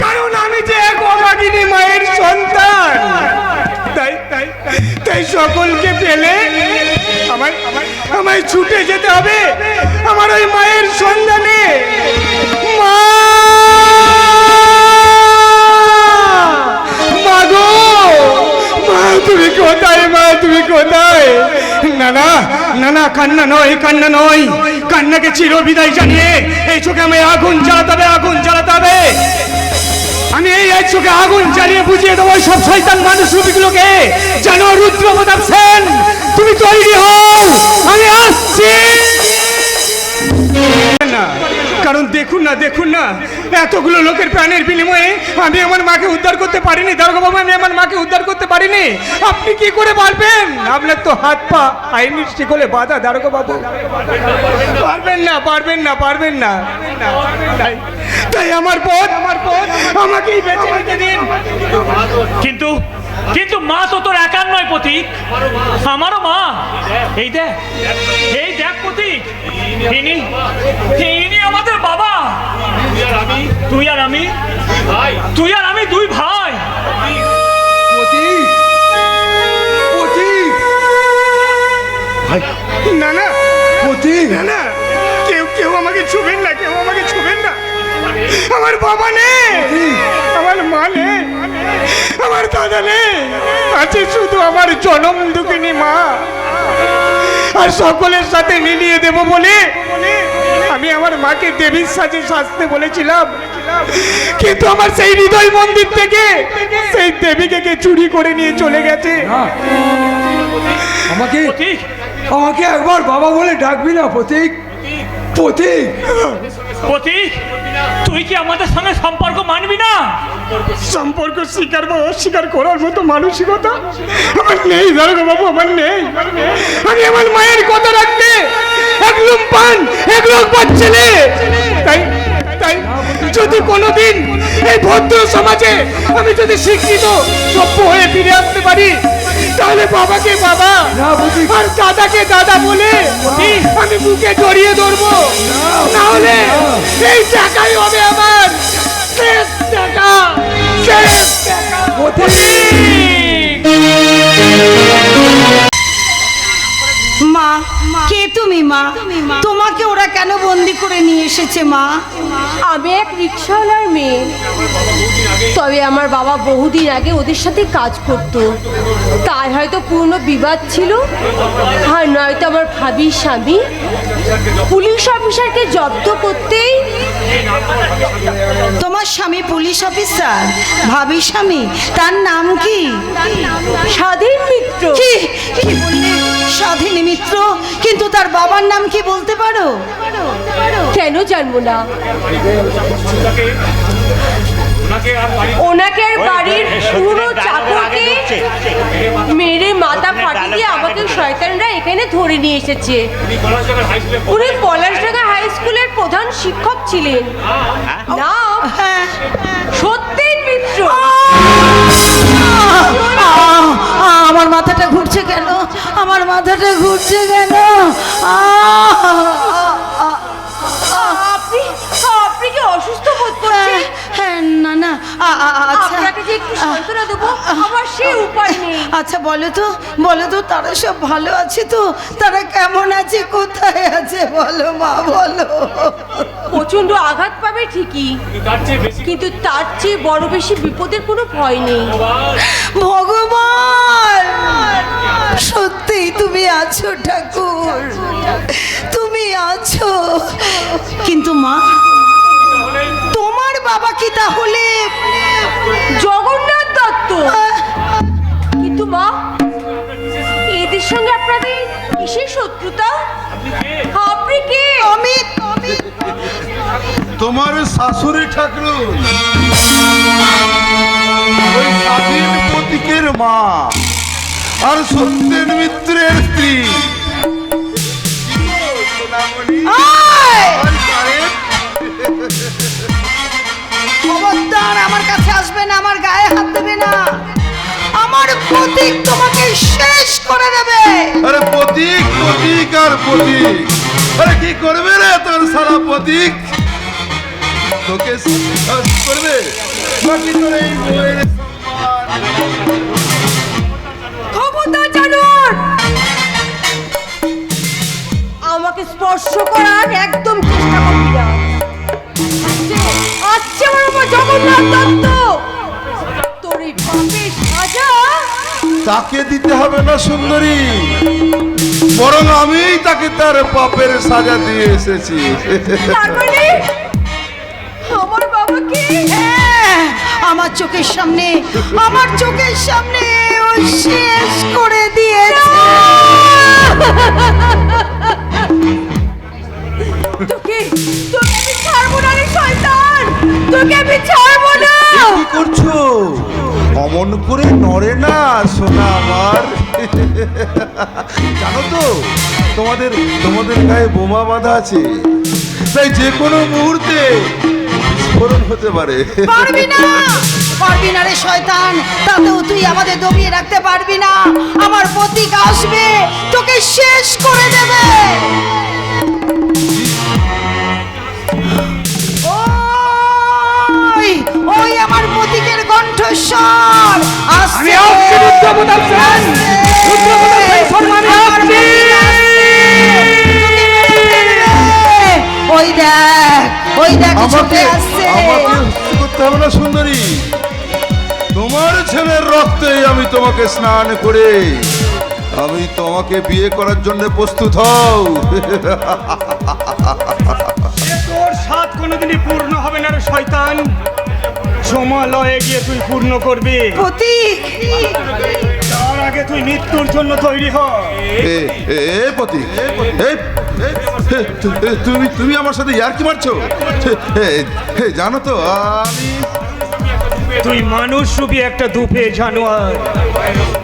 কারণ আমি যে এক অভাগিনী মায়ের সন্তান। তাই তাই তাই সকলকে পেলে আমায় আমায় ছুটে যেতে হবে আমার ওই মায়ের সন্ধানে। মা, মা গো, মা তুমি কোথায়, মা তুমি কোথায়? না না না না, কান্না নয়, কান্না নয়, কান্নাকে চির বিদায় জানিয়ে এই চোখে আমি আগুন জ্বালাতে হবে, আগুন জ্বালাতে হবে। আমি এই এক চোখে আগুন জ্বালিয়ে বুঝিয়ে দেবো সব শয়তান মানুষ রূপীগুলোকে। জানো রুদ্র প্রতাপ সেন, তুমি তৈরি হও, আমি আসছি। না, কারণ দেখুন না, দেখুন না, এতগুলো লোকের প্রাণের বিনিময়ে আমি আমার মাকে উদ্ধার করতে পারিনি। দারোগা বাবু, আমি আমার মাকে উদ্ধার করতে পারিনি। আপনি কি করে পারবেন? আপনার তো হাত পা আইনের শিকলে বাঁধা দারোগা বাবু। পারবেন না, পারবেন না, পারবেন না। তাই আমার পথ আমাকেই বেছে নিতে দিন। কিন্তু কিন্তু মা তো তোর একার নয় প্রতীক, আমারও মা। এই দেখ, এই দেখ প্রতীক, ইনি আমাদের বাবা। তুই আর আমি, তুই আর আমি দুই ভাই। প্রতীক, প্রতীক, না না প্রতীক, না না, কেউ আমাকে ছুবেন না, কেউ আমাকে ছুবেন না। আমার বাবা নেই, আমার মা নেই, আমার দাদা নেই, আছে শুধু আমার জনম দুঃখিনী মা। আর সকলের সাথে মিলিয়ে দেব বলে আমি আমার মাকে দেবীর সাজে সাজতে বলেছিলাম, কিন্তু আমার সেই হৃদয় মন্দির থেকে সেই দেবীকে কে চুরি করে নিয়ে চলে গেছে। আমাকে প্রতীক, আমাকে একবার বাবা বলে ডাকবি না প্রতীক? প্রতীক, প্রতীক, তুই কি আমাদের সঙ্গে সম্পর্ক মানবি না? সম্পর্ক স্বীকার বা অস্বীকার করার মতো মানসিকতা আমার নেই দারোগা বাবু, আমার নেই। আমি আমার মায়ের কথা রাখতে এক লুম্পান এক লোকবাদ ছেলে। তাই তাই যদি কোনোদিন এই ভদ্র সমাজে আমি যদি শিক্ষিত সভ্য হয়ে ফিরে আসতে পারি, তাহলে বাবাকে বাবা আর দাদাকে দাদা বলে আমি বুকে জড়িয়ে ধরবো। না হলে এই টাকাই হবে আমার শেষ টাকা, শেষ টাকা। মা, কে তুমি মা? তোমাকে ওরা কেন বন্দি করে নিয়ে এসেছে মা? আমি এক রিক্সাওয়ালার মেয়ে, তবে আমার বাবা বহুদিন আগে ওদের সাথে কাজ করত। তাই হয়তো পুরনো বিবাদ ছিল, আর নয়তো আমার ভাবির স্বামী পুলিশ অফিসারকে জব্দ করতেই। তোমার স্বামী পুলিশ অফিসার? ভাবি স্বামী, তার নাম কি? স্বাধীন মিত্র। কি কি বললে? স্বাধীন মিত্র? কিন্তু তার বাবার নাম কি বলতে পারো? কেন জানবো না? ওনাকে আর বাড়ির পুরো চাকরকে মেরে মাথা ফাটিয়ে দিয়ে আমাকে শয়তানরা এখানে ধরে নিয়ে এসেছে। উনি পলাশডাঙ্গা হাই স্কুলের প্রধান শিক্ষক ছিলেন। নাম সত্যেন মিত্র। আমার মাথাটা ঘুরছে কেন? আমার মাথাটা ঘুরছে কেন? আপনি কি অসুস্থ বোধ করছেন? না না, আচ্ছা আপনাকে যে একটু সান্ত্বনা দেবো আমার সে উপায় নেই। আচ্ছা বলো তো তারা সব ভালো আছে তো? তারা কেমন আছে, কোথায় আছে বলো মা, বলো। প্রচন্ড আঘাত পাবে ঠিকই, কিন্তু তার চেয়ে বড় বেশি বিপদের কোনো ভয় নেই। ভগবান, সত্যি তুমি আছো ঠাকুর, তুমি আছো। কিন্তু মা, তোমার বাবা কি তাহলে জগন্নাথ দত্ত? কিন্তু মা, এদের সঙ্গে আপনাদের কিসের শত্রুতা? আপনি কে? আমি তোমার শাশুড়ি ঠাকুর, ওই স্বাধীন প্রতীকের মা আর সত্যেন মিত্রের স্ত্রী। খবরদার আমার কাছে আসবে না, আমার গায়ে হাত দেবে না। আমার প্রতীক তোমাকে শেষ করে দেবে। আরে প্রতীক, প্রতীক আর প্রতীক, আরে কি করবে রে তোর সারা প্রতীক? তোকে শেষ করবে বাকি তোর এই বউয়ের সম্মান। খবরদার জানুন, আমাকে স্পর্শ করার একদম চেষ্টা করবি না। আচ্ছা আমার জগন্নাথ দত্ত, তোর এই পাপের সাজা তাকে দিতে হবে না সুন্দরী, বরং আমিই তাকে তার পাপের সাজা দিয়ে এসেছি। তার মানে আমার বাবাকে আমার চোখের সামনে ও শেষ করে দিয়েছে। তোকে আমি ছাড়বো না রে শয়তান, তোকে আমি ছাড়বো না। কি করছো? অমন করে নড়ে না সোনা আমার। জানো তো তোমাদের গায়ে বোমা বাঁধা আছে, তাই যে কোনো মুহূর্তে বিস্ফোরণ হতে পারে। পারবি না রে শয়তান, তাতেও তুই আমাদের দবিয়ে রাখতে পারবি না। আমার প্রতীক আসবে, তোকে শেষ করে দেবে। ওই আমার প্রতীকের কণ্ঠস্বর আমি আসছি রুদ্রপ্রতাপ সেন, রুদ্রপ্রতাপ সেন সম্মানে আসছি। ওই দেখ ছুটে আসছে। আমাকে হত্যা করতে হবে না সুন্দরী, তোমার ছেলের রক্তে আমি তোমাকে স্নান করে আমি তোমাকে বিয়ে করার জন্য প্রস্তুত হও। তোর সাথ কোনোদিনই পূর্ণ হবে না রে শয়তান, সমালয়ে গিয়ে তুই পূর্ণ করবি। প্রতীক, তার আগে তুই মৃত্যুর জন্য তৈরি হ। পতি তুমি তুমি আমার সাথে ইয়ার কি মারছো? জানো তো আমি তুই মানুষ রূপী একটা দুপে জানোয়ার।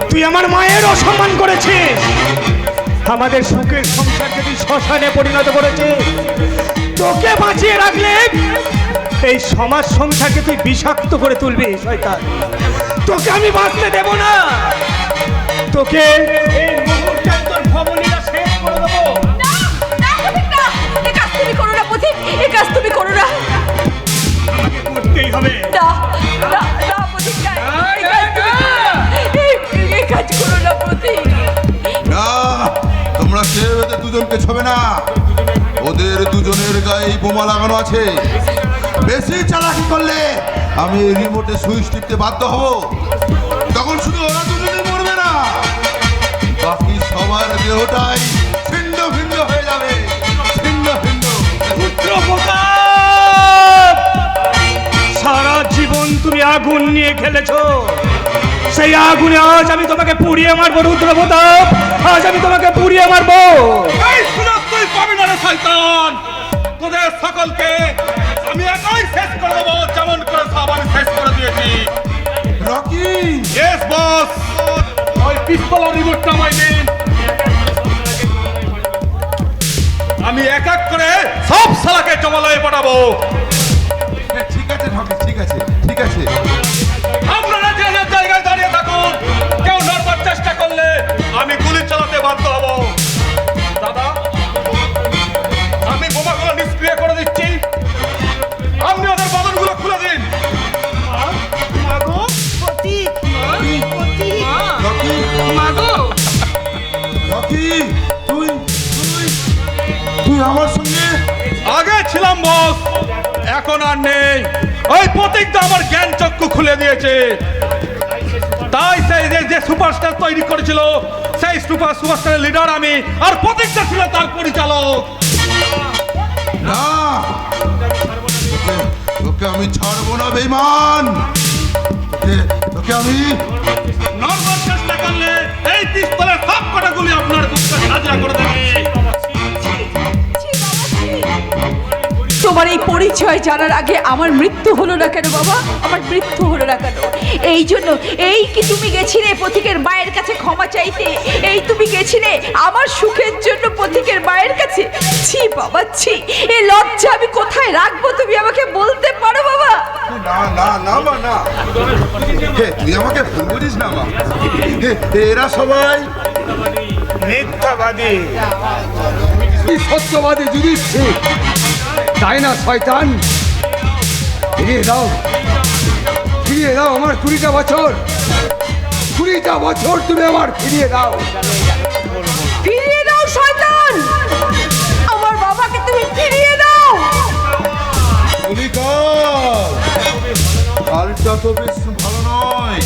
তুই আমার মায়ের অসম্মান করেছিস, আমাদের সুখের সংসারকে তুই শ্মশানে পরিণত করেছিস। তোকে বাঁচিয়ে রাখলে এই সমাজ সংসারকে তুই বিষাক্ত করে তুলবি শয়তান। তোকে আমি বাঁচতে দেব না, তোকে এই মুহূর্তে তোর ভবনীরা শেষ করে দেবো। না না পথিক না, এ কাজ তুমি করো না পথিক, এ কাজ তুমি করো না। আমাকে করতেই হবে। না না না পথিক না, এ কাজ করো না পথিক। না, তোমরা কেউ এদের দুজনকে ছবে না। ওদের দুজনের গায়ে বোমা লাগানো আছে। বেশি চালাকি করলে আমি রিমোটে সুইচ টিপতে বাধ্য হব। তখন শুধু ওরা দুজনে মরবে না, বাকি সবার দেহটাই ছিন্ন ভিন্ন হয়ে যাবে। ছিন্ন ভিন্ন। সারা জীবন তুমি আগুন নিয়ে খেলেছো, সেই আগুনে আজ আমি তোমাকে পুড়িয়ে মারবো রুদ্র প্রতাপ। আজ আমি তোমাকে পুড়িয়ে মারবো। এই সুযোগ তুই পাবি না রে শয়তান। তোদের সকলকে আমি একাই শেষ করে দেবো, যেমন করে সব আমি শেষ করে দিয়েছি। Rocky, yes boss. ওই পিস্তল আর রিমোটটা আমায় দিন। আমি এক এক করে সব শালাকে জমালয়ে পাঠাবো। ঠিক আছে রকি, ঠিক আছে ঠিক আছে। আপনারা যে যে জায়গায় দাঁড়িয়ে থাকুন, কেউ নড়বার চেষ্টা করলে আমি গুলি চালাতে বাধ্য হব। দাদা, আমি বোমাগুলো নিষ্ক্রিয় করে দিচ্ছি, আপনি ওদের বাদনগুলো খুলে দিন। রকি, রকি, তুই তুই তুই আমার সঙ্গে আগে ছিলাম বস, এখন আর নেই। ওই প্রতীকটা আমার জ্ঞান চক্ষু খুলে দিয়েছে। তাই সেই যে সুপারস্টার তৈরি করেছিল, সেই সুপারস্টারের লিডার আমি, আর প্রতীকটা ছিল তার পরিচালক। না, তোকে আমি ছাড়বো না বেঈমান। তোকে আমি নরমাল চেষ্টা করলে এই পিস্তলের সব কটা গুলি আপনার বুকটা হাজিরা করে দেবে। তোমার এই পরিচয় জানার আগে আমার মৃত্যু হলো না কেন বাবা? আমার মৃত্যু হলো না কেন? এই জন্য, এই কি তুমি গেছিলে পথিকের মায়ের কাছে ক্ষমা চাইতে? এই তুমি গেছিলে আমার সুখের জন্য পথিকের মায়ের কাছে? ছি বাবা ছি, এই লজ্জা আমি কোথায় রাখবো তুমি আমাকে বলতে পারো বাবা? না না না মা, না। তুই আমাকে ভুল বুঝিস না মা। এরা সবাই মিথ্যাবাদী। সত্যবাদী যুধিষ্ঠির, তাই না শয়তান? ফিরিয়ে দাও, ফিরিয়ে দাও আমার 20টা বছর। 20টা বছর তুমি আমার ফিরিয়ে দাও। ফিরিয়ে দাও শয়তান, আমার বাবাকে তুমি ফিরিয়ে দাও। হালটা তো বেশ ভালো নয়,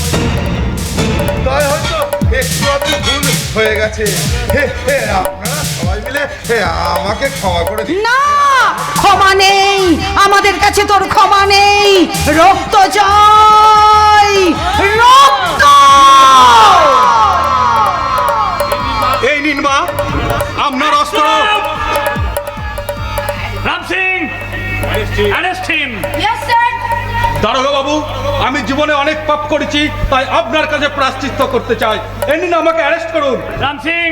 তাই হয়তো একটু আধটু ভুল হয়ে গেছে। আপনারা সবাই মিলে আমাকে ক্ষমা করে দিন। না, ক্ষমা নেই আমাদের কাছে, তোর ক্ষমা নেই। রক্ত চাই, রক্ত। এই নিন মা আপনার অস্ত্র। Ram Singh, arrest him. দারোগা বাবু, আমি জীবনে অনেক পাপ করেছি, তাই আপনার কাছে প্রায়শ্চিত্ত করতে চাই। এই নিন, আমাকে অ্যারেস্ট করুন। রাম সিং,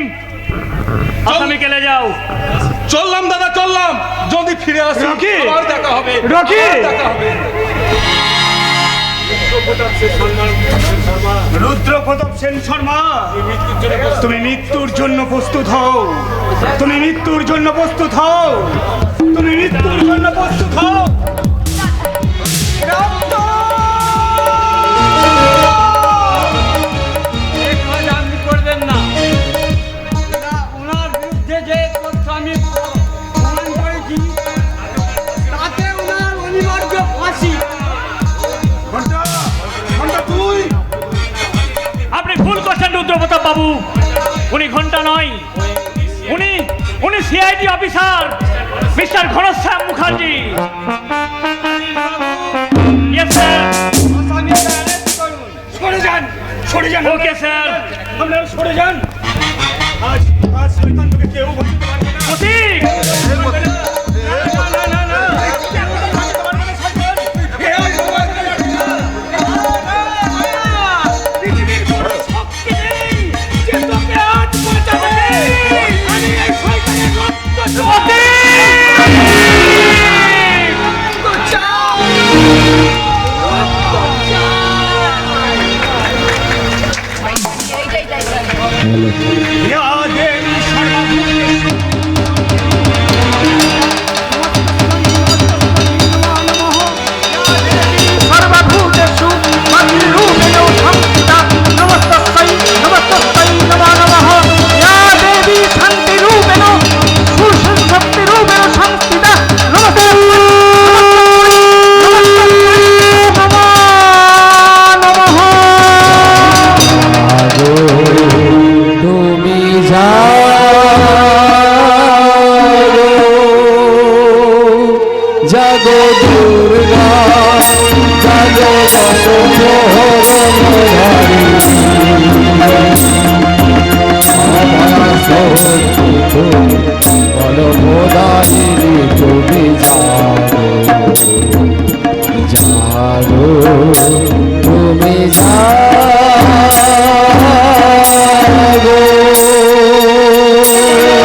আসামিকে নিয়ে যাও। চললাম দাদা, চললাম। যদি ফিরে আসি রকি! আবার দেখা হবে। রকি! আবার দেখা হবে। রুদ্র প্রতাপ সেন শর্মা, তুমি মৃত্যুর জন্য প্রস্তুত হও। তুমি মৃত্যুর জন্য প্রস্তুত হও। তুমি মৃত্যুর জন্য প্রস্তুত হও। আপনি করবেন না। ওনার বিরুদ্ধে যে তথ্য আমি প্রমাণ করেছি, তাতে ওনার অনিবার্য ফাঁসি। আপনি ভুল করছেন রুদ্রপ্রতাপ বাবু। উনি ঘন্টা নয়, উনি CID officer mister Ghanshyam Mukherjee. Yes sir. সরে যান, সরে যান ওকে স্যার। আপনারা সরে যান। আজ আজ শয়তান তোকে কেউ বাঁচাতে পারবে না। প্রতীক না, না, না, না। পৃথিবীর কোনো শক্তি নেই যে তোকে আজ বাঁচাবে। আমি এই শয়তানের রক্ত চাই। ইয়া দেবী সর্বভূতেষু সর্বভূতেষু মন্দিরূপেণ সংস্থিতা নমস্তস্যৈ নমস্তস্যৈ নমো নমঃ ইয়া দেবী শান্তিরূপেণ সুশক্তিরূপেণ সংস্থিতা নমস্তস্যৈ নমো নমঃ। তুমি জাগো দুর্গা জাগো তুমি জাগো